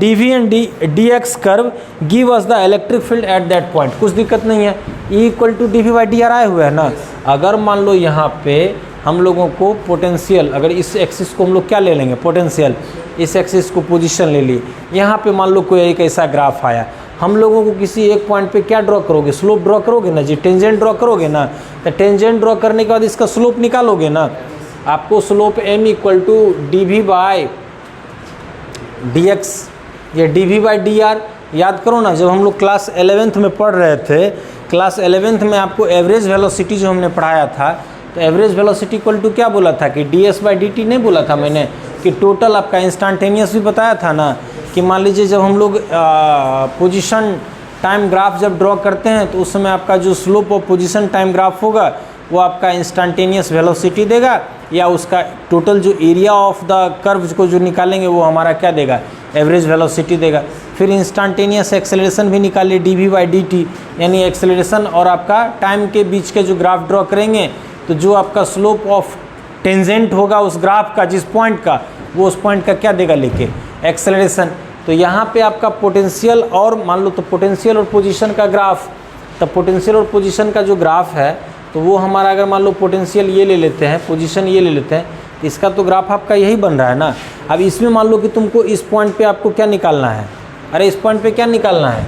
dv and dx curve give us the electric field at that point. कुछ दिक्कत नहीं है, E इक्वल टू dv/dr आए हुए है ना। अगर मान लो यहाँ पे हम लोगों को पोटेंशियल, अगर इस एक्सिस को हम लोग क्या ले लेंगे, पोटेंशियल, इस एक्सिस को पोजीशन ले लिए, यहाँ पे मान लो कोई एक ऐसा ग्राफ आया, हम लोगों को किसी एक पॉइंट पे क्या ड्रॉ करोगे, स्लोप ड्रॉ करोगे ना जी, टेंजेंट ड्रॉ करोगे ना। तो टेंजेंट ड्रॉ करने के बाद इसका स्लोप निकालोगे ना, आपको slope m equal to dv/dx या dv/dr याद करो ना। जब हम लोग क्लास 11th में पढ़ रहे थे, क्लास 11th में आपको एवरेज वेलोसिटी जो हमने पढ़ाया था, तो एवरेज वेलोसिटी इक्वल टू क्या बोला था कि ds/dt नहीं बोला था मैंने, कि टोटल आपका इंस्टेंटेनियस भी बताया था ना, कि मान लीजिए जब हम लोग पोजीशन टाइम ग्राफ जब ड्रॉ करते हैं, तो उस समय आपका जो slope of position time graph होगा वो आपका इंस्टेंटेनियस वेलोसिटी देगा, या उसका टोटल जो एरिया ऑफ द कर्व को जो निकालेंगे वो हमारा क्या देगा, एवरेज वेलोसिटी देगा। फिर इंस्टेंटेनियस एक्सेलरेशन भी निकालिए dv/dt, यानी एक्सेलरेशन और आपका टाइम के बीच के जो ग्राफ ड्रॉ करेंगे, तो जो आपका स्लोप ऑफ टेंजेंट होगा उस ग्राफ का, जिस पॉइंट का, वो उस पॉइंट का क्या देगा लेके, एक्सेलरेशन। तो यहाँ पे आपका पोटेंशियल और मान लो तो पोटेंशियल और पोजीशन का ग्राफ, तो पोटेंशियल और पोजीशन का जो ग्राफ है, तो वो हमारा अगर मान लो पोटेंशियल ये ले लेते हैं, पोजीशन ये ले लेते हैं, इसका तो ग्राफ आपका यही बन रहा है ना। अब इसमें मान लो कि तुमको इस पॉइंट पे आपको क्या निकालना है, अरे इस पॉइंट पे क्या निकालना है,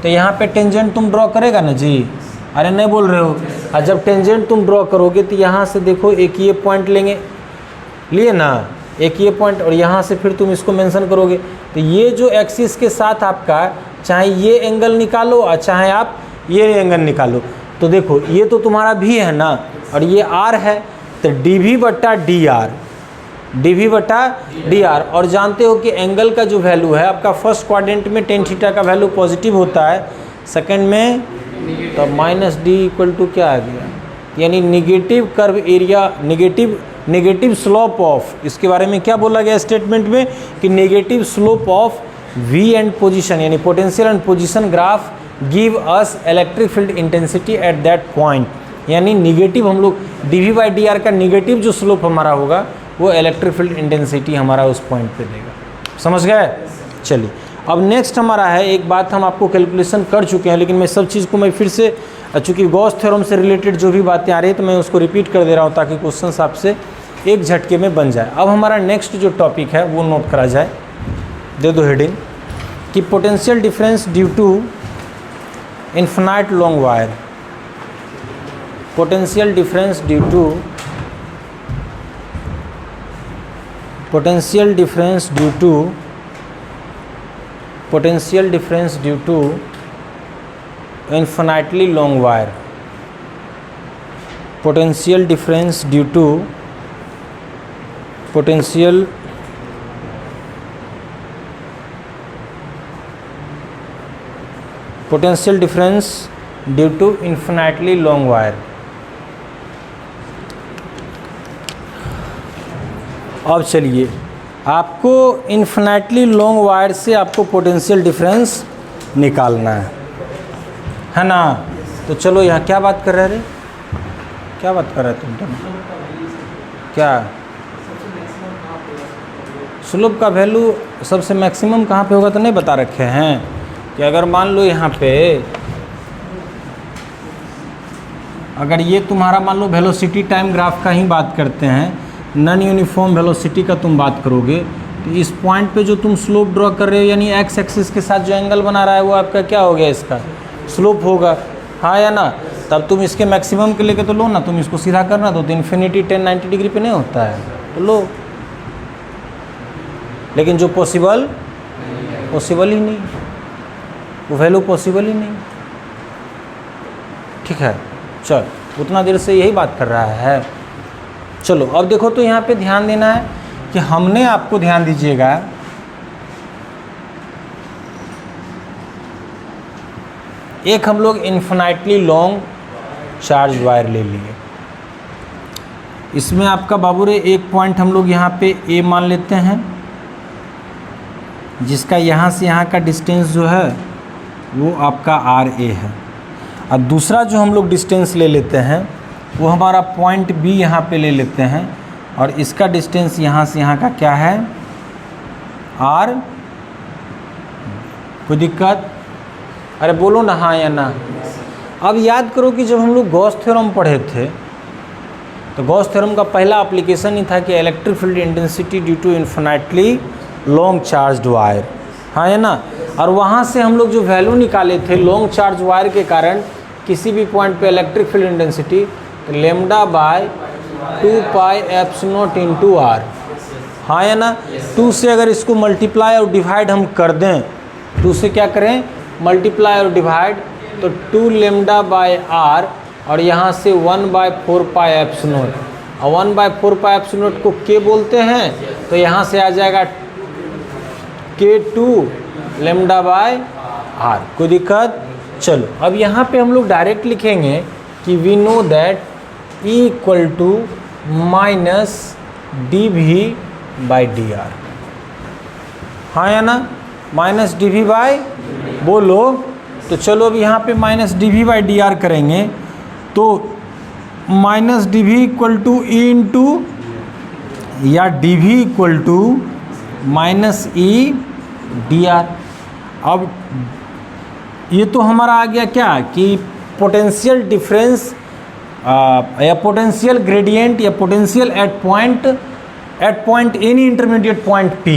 तो यहाँ पे टेंजेंट तुम ड्रॉ करेगा ना जी, अरे नहीं बोल रहे हो। और जब टेंजेंट तुम ड्रॉ करोगे तो यहाँ से देखो एक ये पॉइंट लेंगे, लिए ना, एक ये पॉइंट, और यहाँ से फिर तुम इसको मेंशन करोगे। तो ये जो एक्सिस के साथ आपका चाहे ये एंगल निकालो और चाहे आप ये एंगल निकालो, तो देखो ये तो तुम्हारा भी है ना और ये r है, तो dv/dr। और जानते हो कि एंगल का जो वैल्यू है आपका फर्स्ट क्वाड्रेंट में tan थीटा का वैल्यू पॉजिटिव होता है, सेकंड में तो -d इक्वल टू क्या आ गया, यानी negative curve area, negative slope of, इसके बारे में क्या बोला गया स्टेटमेंट में कि negative slope of v and position, यानी potential and position graph give us electric field intensity at that point. यानी निगेटिव हम लोग dv/dr का निगेटिव जो स्लोप हमारा होगा वो इलेक्ट्रिक फील्ड इंटेंसिटी हमारा उस पॉइंट पे देगा। समझ गए। चलिए अब नेक्स्ट हमारा है, एक बात हम आपको कैलकुलेशन कर चुके हैं, लेकिन मैं सब चीज़ को मैं फिर से, चूँकि गॉस थ्योरम से रिलेटेड जो भी बातें आ रही है तो मैं उसको रिपीट कर दे रहा हूँ ताकि क्वेश्चन आपसे एक झटके में बन जाए। अब हमारा नेक्स्ट जो टॉपिक है वो नोट करा जाए, दे दो हेडिंग कि potential difference due to infinite long wire. Potential difference due to potential difference due to infinitely long wire, potential difference due to infinitely long wire। अब चलिए आपको इन्फिनिटली लॉन्ग वायर से आपको पोटेंशियल डिफरेंस निकालना है ना। तो चलो यहाँ क्या बात कर रहे थे, क्या बात कर रहे तुम क्या, स्लोप का वैल्यू सबसे मैक्सिमम कहाँ पे होगा तो नहीं बता रखे हैं कि अगर मान लो यहाँ पे अगर ये तुम्हारा मान लो वेलोसिटी टाइम ग्राफ का ही बात करते हैं, नॉन यूनिफॉर्म वेलोसिटी का तुम बात करोगे तो इस पॉइंट पे जो तुम स्लोप ड्रॉ कर रहे हो यानी एक्स एक्सिस के साथ जो एंगल बना रहा है वो आपका क्या हो गया, इसका स्लोप होगा, हाँ या ना। तब तुम इसके मैक्सिमम के लेके तो लो ना, तुम इसको सीधा करना तो इन्फिनिटी 1090 डिग्री पे नहीं होता है तो लो, लेकिन जो पॉसिबल ही नहीं, वो वैल्यू पॉसिबल ही नहीं। ठीक है, चल उतना देर से यही बात कर रहा है। चलो अब देखो तो यहाँ पे ध्यान देना है कि हमने आपको ध्यान दीजिएगा एक हम लोग इन्फिनाइटली लॉन्ग चार्ज वायर ले लिए। इसमें आपका बाबूरे एक पॉइंट हम लोग यहाँ पे ए मान लेते हैं, जिसका यहाँ से यहाँ का डिस्टेंस जो है वो आपका आर ए है। और दूसरा जो हम लोग डिस्टेंस ले लेते हैं वो हमारा पॉइंट बी यहाँ पे ले लेते हैं, और इसका डिस्टेंस यहाँ से यहाँ का क्या है, आर। कोई दिक्कत? अरे बोलो ना हाँ या ना। अब याद करो कि जब हम लोग गॉस थ्योरम पढ़े थे तो गॉस थ्योरम का पहला एप्लीकेशन ही था कि electric field intensity due to infinitely long charged wire, हाँ या ना। और वहाँ से हम लोग जो वैल्यू निकाले थे लॉन्ग चार्ज वायर के कारण किसी भी पॉइंट पे इलेक्ट्रिक फील्ड इंटेंसिटी, तो lambda by 2 pi epsilon into R, हाँ या ना। 2 से अगर इसको मल्टीप्लाई और डिवाइड हम कर दें, 2 से क्या करें मल्टीप्लाई और डिवाइड, तो 2 लेमडा बाय आर, और यहाँ से 1/4 पाई एप्सिलॉन, और 1/4 पाई एप्सिलॉन को के बोलते हैं, तो यहाँ से आ जाएगा K2 लेमडा बाय आर। कोई दिक्कत? चलो अब यहाँ पे हम लोग डायरेक्ट लिखेंगे कि we know that E equal to minus dV/dr, हाँ या ना, माइनस dV/ बोलो। तो चलो अब यहाँ पे माइनस dV/dr करेंगे, तो minus dV equal to E into या dV equal to minus E/dr। अब ये तो हमारा आ गया क्या कि पोटेंशियल डिफरेंस या पोटेंशियल ग्रेडियंट या potential at point any intermediate point P।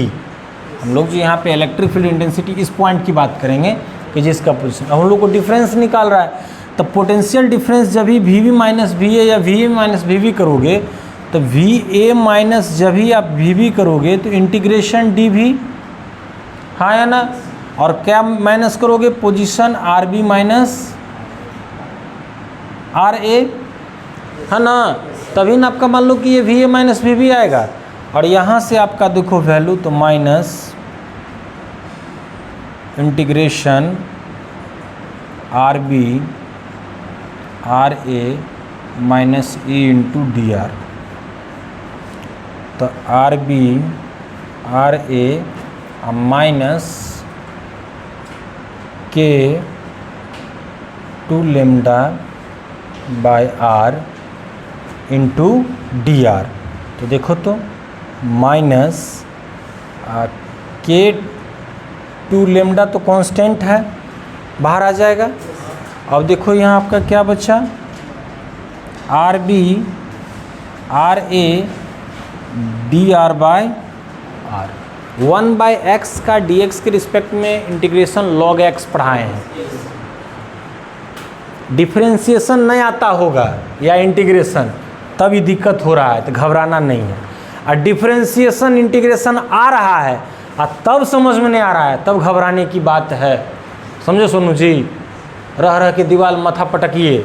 हम लोग जो यहाँ पे इलेक्ट्रिक फील्ड इंटेंसिटी इस पॉइंट की बात करेंगे कि जिसका पोजीशन, अब हम लोग को डिफरेंस निकाल रहा है, तो पोटेंशियल डिफरेंस जब भी VV माइनस VA या VA माइनस VB करोगे, तो VA माइनस जब भी आप VB करोगे तो इंटीग्रेशन DV, हाँ या ना। और क्या माइनस करोगे, पोजीशन RB माइनस RA, है ना। तभी ना आपका मान लो कि ये VA माइनस VB आएगा, और यहाँ से आपका देखो वैल्यू तो minus integration RB RA minus E into DR, तो RB RA minus K2 lambda by R into DR। तो देखो तो माइनस K2 लेमडा तो कांस्टेंट है, बाहर आ जाएगा। अब देखो यहाँ आपका क्या बचा, RB RA DR by R। 1/x का dx के रिस्पेक्ट में इंटीग्रेशन log x पढ़ाए हैं। डिफरेंशिएशन नहीं आता होगा या इंटीग्रेशन, तभी दिक्कत हो रहा है, तो घबराना नहीं है। और डिफरेंशिएशन इंटीग्रेशन आ रहा है और तब समझ में नहीं आ रहा है, तब घबराने की बात है। समझो सोनू जी, रह रह के दीवार माथा पटकिए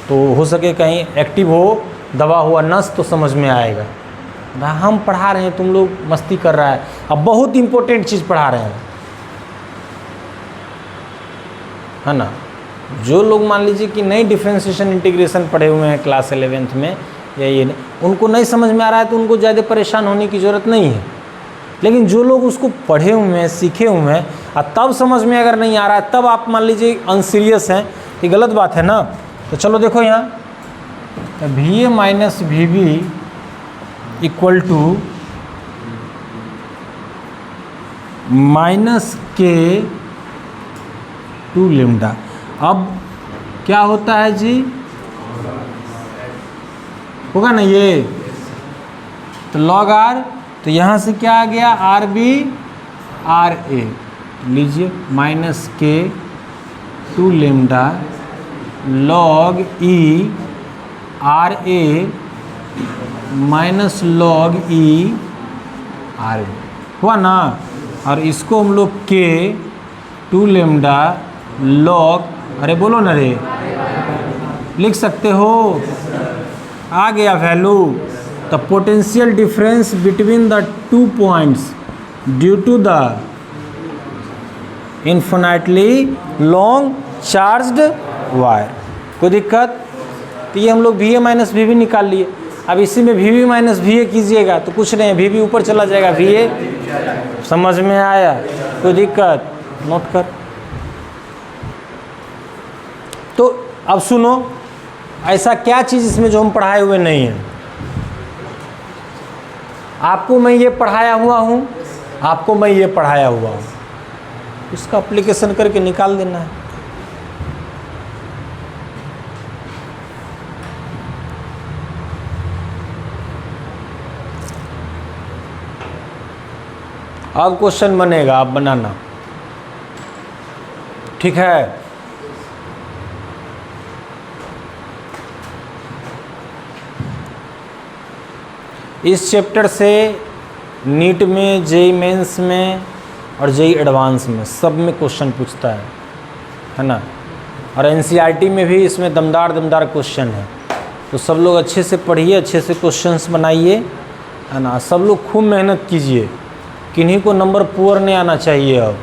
तो हो सके कहीं एक्टिव हो दबा हुआ नस तो समझ में आएगा। हम पढ़ा रहे हैं, तुम लोग मस्ती कर रहा है। अब बहुत इंपॉर्टेंट चीज़ पढ़ा रहे हैं, है ना। जो लोग मान लीजिए कि नई डिफरेंशिएशन इंटीग्रेशन पढ़े हुए हैं क्लास 11th में या ये नहीं, उनको नहीं समझ में आ रहा है तो उनको ज़्यादा परेशान होने की ज़रूरत नहीं है। लेकिन जो लोग उसको पढ़े हुए हैं, सीखे हुए हैं, और तब समझ में अगर नहीं आ रहा है, तब आप मान लीजिए अनसीरियस हैं, ये गलत बात है ना। तो चलो देखो यहाँ VA minus VB equal to minus K2 lambda. अब क्या होता है जी, होगा ना ये, तो log r, तो यहाँ से क्या आ गया आर बी आर ए, लीजिए माइनस के 2 लेमडा log e r a minus log e r a हुआ ना। और इसको हम लोग के 2 लेमडा log, अरे बोलो ना रे, लिख सकते हो, आ गया value. The potential difference between the 2 points due to the infinitely long charged wire. कोई दिक्कत? तो ये हम लोग V A minus V B निकाल लिए। अब इसी में V B minus V A कीजिएगा तो कुछ नहीं, वी बी ऊपर चला जाएगा, वी ए समझ में आया? कोई दिक्कत? नोट कर। तो अब सुनो, ऐसा क्या चीज़ इसमें जो हम पढ़ाए हुए नहीं है? आपको मैं ये पढ़ाया हुआ हूँ, आपको मैं ये पढ़ाया हुआ हूँ, इसका एप्लीकेशन करके निकाल देना है। अब क्वेश्चन बनेगा, आप बनाना, ठीक है? इस चैप्टर से नीट में, जेई मेंस में और जेई एडवांस में सब में क्वेश्चन पूछता है ना। और एनसीईआरटी में भी इसमें दमदार क्वेश्चन है। तो सब लोग अच्छे से पढ़िए, अच्छे से क्वेश्चंस बनाइए, है ना। सब लोग खूब मेहनत कीजिए, किन्हीं को नंबर पुअर नहीं आना चाहिए अब।